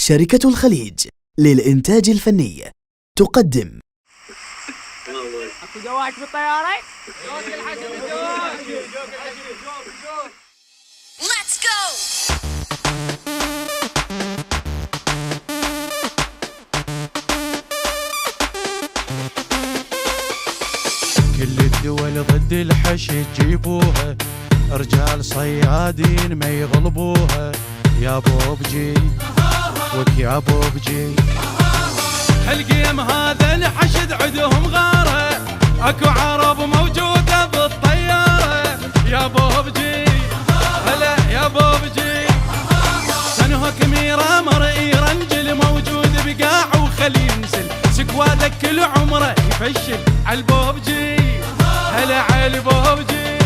شركة الخليج للإنتاج الفني تقدم اكو زواج بالطيارة؟ Let's go! كل الدول ضد الحش تجيبوها، رجال صيادين ما يغلبوها. يا بوبجي وك يا بوبجي، هالقيم هذا الحشد عدهم غاره، اكو عرب موجوده بالطياره. يا بوبجي هلا يا بوبجي، سنه كميره مرئي رنجل موجود بقاع وخلي ينزل، سكوادك كل عمره يفشل عالبوبجي. هلا عالبوبجي،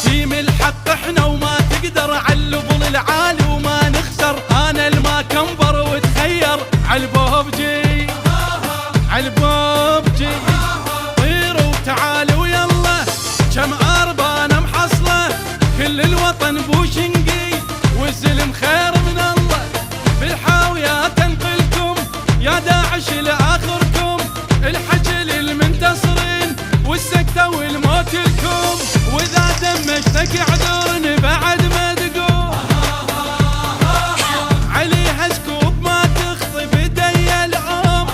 تيم الحق احنا وما تقدر عاللبل العالي وما نخسر. انا الما كنبر وتخير عالبوبجي عالبوبجي. طيروا وتعالوا يلا كم اربانه محصله، كل الوطن بوشنقي والزلم خير من الله. بالحاويه تنقلكم يا داعش لاخركم، الحجل المنتصرين والسكته والموت لكم. واذا دمجتك اعذرني بعد ما تقوم، عليها سكوب ما تخطي بدي الام.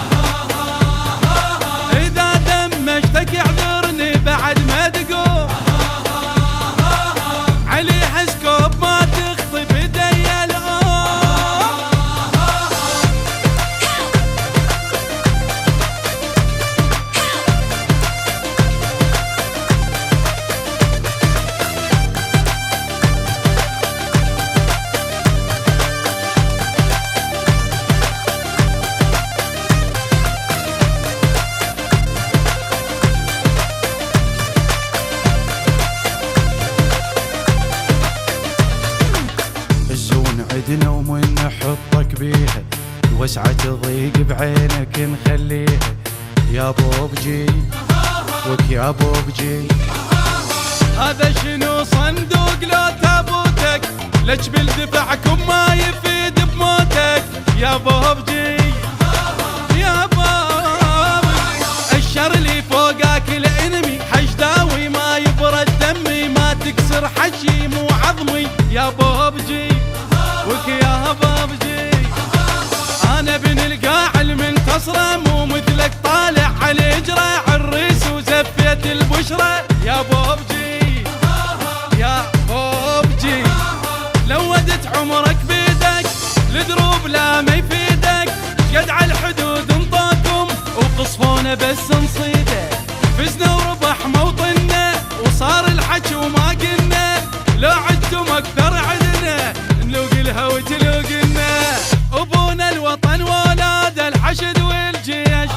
اذا دمجتك اعذرني بعد ما تقوم، عليها سكوب ما تخطي بدي الام. الزون عدنا ومن نحطك بيها، وسعة تضيق بعينك نخليها. يا بوبجي وك يا بوبجي، هذا شنو صندوق لو تابوتك، لك بالدفعكم ما يفيد بموتك. يا بوبجي يا بوبجي، الشر اللي فوقك الانمي حشداوي ما يبرد دمي، ما تكسر حشي مو عظمي. يا بوبجي وك يا بوبجي، انا بن القاع المنتصره مو مثلك طالع على اجره عالريس وزفيت البشره. يا بوبجي يا بوبجي، لو ودت عمرك بيدك الدروب لا ما يفيدك. شقد على الحدود انطاكم وقصفونا بس نصيده، فزنا وربح موطننا وصار الحكي وما قلنا. لو عدتم اكثر عدنا نلوق الهوى تلوقنا. ابونا الوطن ولاد الحشد والجيش،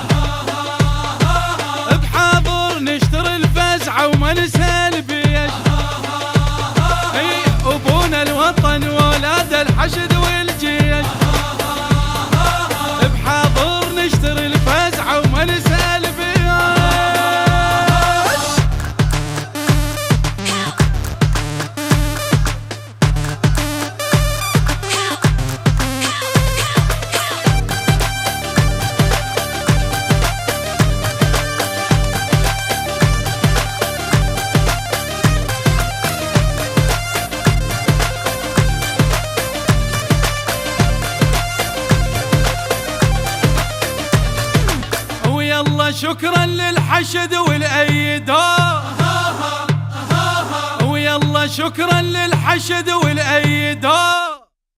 بحاضر نشتري الفزعه وما ننسى البيش. اي ابونا الوطن ولاد الحشد والجيش، بحاضر نشتري الفزعه وما ننسى البيش. ويلا شكرا للحشد والايدان، ويلا شكرا للحشد والايدان.